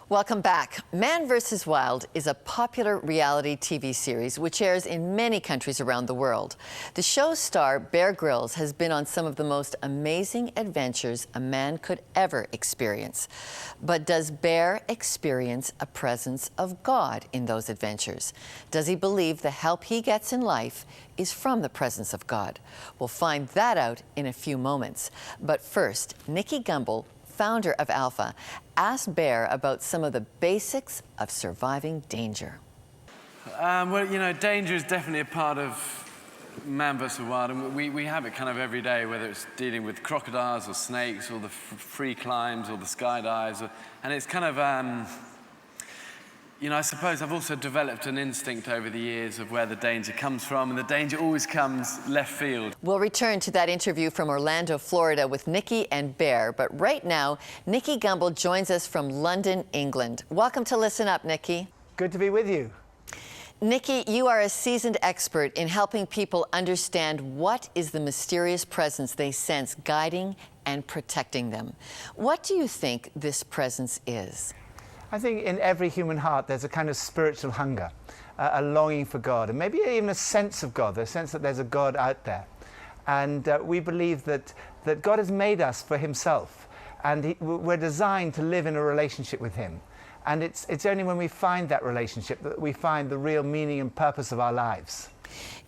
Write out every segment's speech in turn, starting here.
Welcome back. Man vs. Wild is a popular reality TV series which airs in many countries around the world. The show's star, Bear Grylls, has been on some of the most amazing adventures a man could ever experience. But does Bear experience a presence of God in those adventures? Does he believe the help he gets in life is from the presence of God? We'll find that out in a few moments. But first, Nicky Gumbel, founder of Alpha, asked Bear about some of the basics of surviving danger. Well, you know, danger is definitely a part of Man vs. Wild, and we have it kind of every day, whether it's dealing with crocodiles or snakes or the free climbs or the skydives, and it's kind of, you know, I suppose I've also developed an instinct over the years of where the danger comes from, and the danger always comes left field. We'll return to that interview from Orlando, Florida with Nicky and Bear, but right now, Nicky Gumbel joins us from London, England. Welcome to Listen Up, Nicky. Good to be with you. Nicky, you are a seasoned expert in helping people understand what is the mysterious presence they sense guiding and protecting them. What do you think this presence is? I think in every human heart there's a kind of spiritual hunger, a longing for God, and maybe even a sense of God, a sense that there's a God out there. And we believe that God has made us for himself, and we're designed to live in a relationship with him. And it's only when we find that relationship that we find the real meaning and purpose of our lives.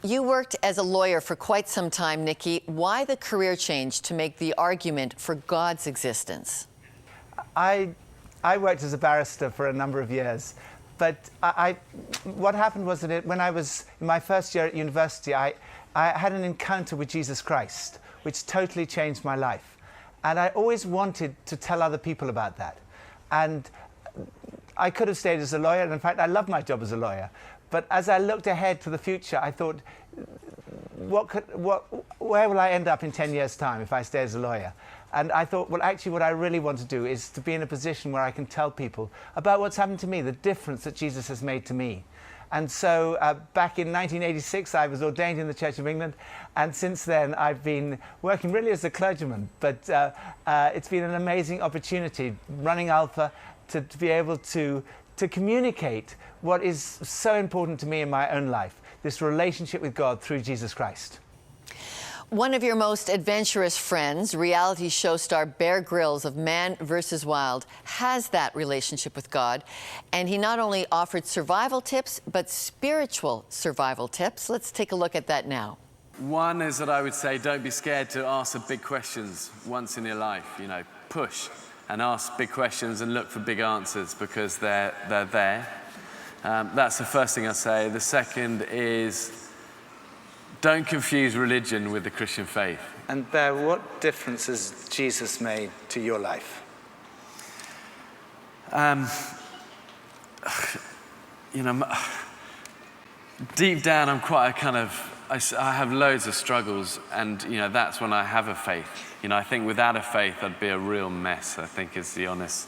You worked as a lawyer for quite some time, Nicky. Why the career change to make the argument for God's existence? I worked as a barrister for a number of years, but what happened was that when I was in my first year at university, I had an encounter with Jesus Christ, which totally changed my life. And I always wanted to tell other people about that. And I could have stayed as a lawyer, and in fact, I love my job as a lawyer. But as I looked ahead to the future, I thought, where will I end up in 10 years' time if I stay as a lawyer? And I thought, well, actually, what I really want to do is to be in a position where I can tell people about what's happened to me, the difference that Jesus has made to me. And so back in 1986, I was ordained in the Church of England. And since then, I've been working really as a clergyman. But it's been an amazing opportunity running Alpha to be able to communicate what is so important to me in my own life, this relationship with God through Jesus Christ. One of your most adventurous friends, reality show star Bear Grylls of Man vs. Wild, has that relationship with God. And he not only offered survival tips, but spiritual survival tips. Let's take a look at that now. One is that I would say, don't be scared to ask the big questions once in your life. You know, push and ask big questions and look for big answers, because they're there. That's the first thing I say. The second is, don't confuse religion with the Christian faith. And Bear, what difference has Jesus made to your life? You know, deep down, I'm quite a kind of, I have loads of struggles, and you know, that's when I have a faith. You know, I think without a faith, I'd be a real mess, I think is the honest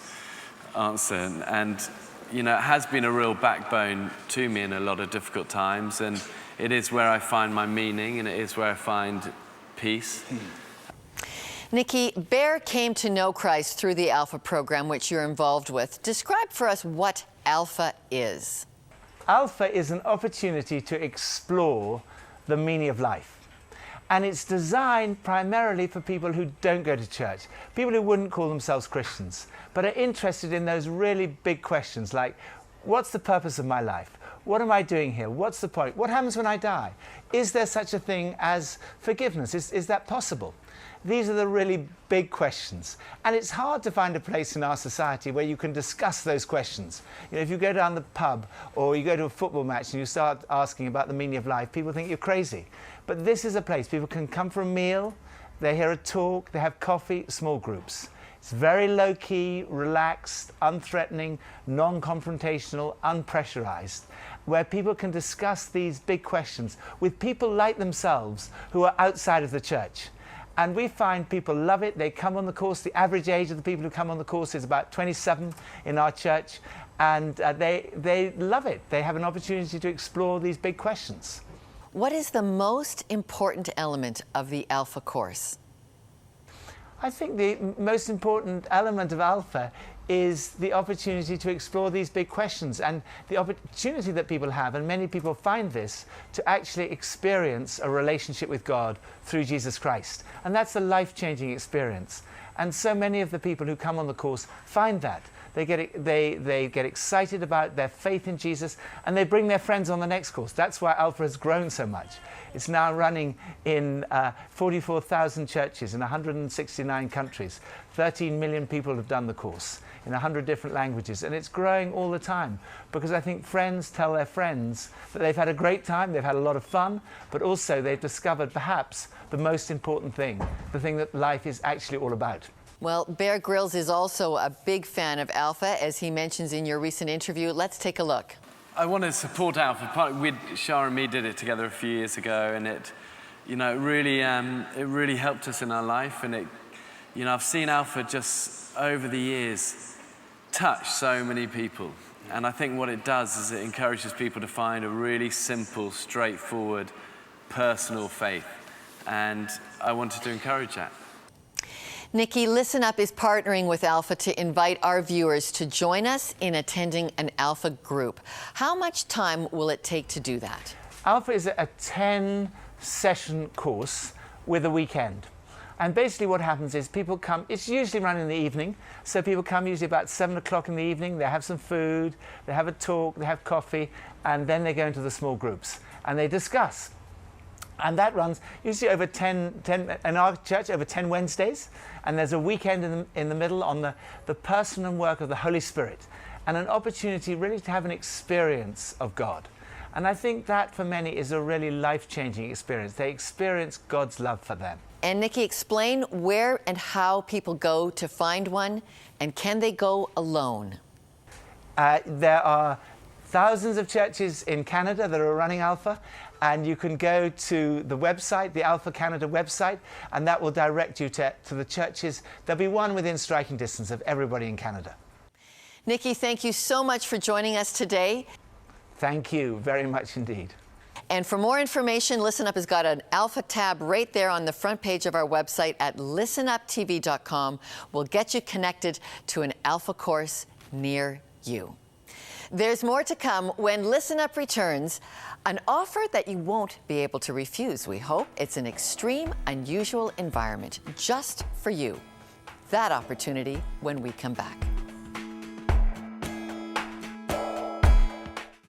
answer. And you know, it has been a real backbone to me in a lot of difficult times, and it is where I find my meaning, and it is where I find peace. Nicky, Bear came to know Christ through the Alpha program, which you're involved with. Describe for us what Alpha is. Alpha is an opportunity to explore the meaning of life. And it's designed primarily for people who don't go to church, people who wouldn't call themselves Christians, but are interested in those really big questions like, what's the purpose of my life? What am I doing here? What's the point? What happens when I die? Is there such a thing as forgiveness? Is that possible? These are the really big questions. And it's hard to find a place in our society where you can discuss those questions. You know, if you go down the pub or you go to a football match and you start asking about the meaning of life, people think you're crazy. But this is a place people can come for a meal, they hear a talk, they have coffee, small groups. It's very low-key, relaxed, unthreatening, non-confrontational, unpressurized, where people can discuss these big questions with people like themselves who are outside of the church. And we find people love it. They come on the course. The average age of the people who come on the course is about 27 in our church. And they love it. They have an opportunity to explore these big questions. What is the most important element of the Alpha course? I think the most important element of Alpha is the opportunity to explore these big questions, and the opportunity that people have, and many people find this, to actually experience a relationship with God through Jesus Christ. And that's a life-changing experience. And so many of the people who come on the course find that. They get excited about their faith in Jesus, and they bring their friends on the next course. That's why Alpha has grown so much. It's now running in 44,000 churches in 169 countries. 13 million people have done the course in 100 different languages, and it's growing all the time, because I think friends tell their friends that they've had a great time, they've had a lot of fun, but also they've discovered perhaps the most important thing, the thing that life is actually all about. Well, Bear Grylls is also a big fan of Alpha, as he mentions in your recent interview. Let's take a look. I want to support Alpha. Shah and me did it together a few years ago, and it really helped us in our life. And I've seen Alpha just over the years touch so many people. And I think what it does is it encourages people to find a really simple, straightforward, personal faith. And I wanted to encourage that. Nicky, Listen Up is partnering with Alpha to invite our viewers to join us in attending an Alpha group. How much time will it take to do that? Alpha is a 10-session course with a weekend. And basically what happens is people come, it's usually run in the evening, so people come usually about 7 o'clock in the evening, they have some food, they have a talk, they have coffee, and then they go into the small groups and they discuss. And that runs usually over 10 in our church, over 10 Wednesdays. And there's a weekend in the middle on the person and work of the Holy Spirit, and an opportunity really to have an experience of God. And I think that for many is a really life-changing experience. They experience God's love for them. And Nicky, explain where and how people go to find one, and can they go alone? There are thousands of churches in Canada that are running Alpha, and you can go to the website, the Alpha Canada website, and that will direct you to the churches. There'll be one within striking distance of everybody in Canada. Nicky, thank you so much for joining us today. Thank you very much indeed. And for more information, Listen Up has got an Alpha tab right there on the front page of our website at listenuptv.com. We'll get you connected to an Alpha course near you. There's more to come when Listen Up returns, an offer that you won't be able to refuse, we hope. It's an extreme, unusual environment just for you. That opportunity when we come back.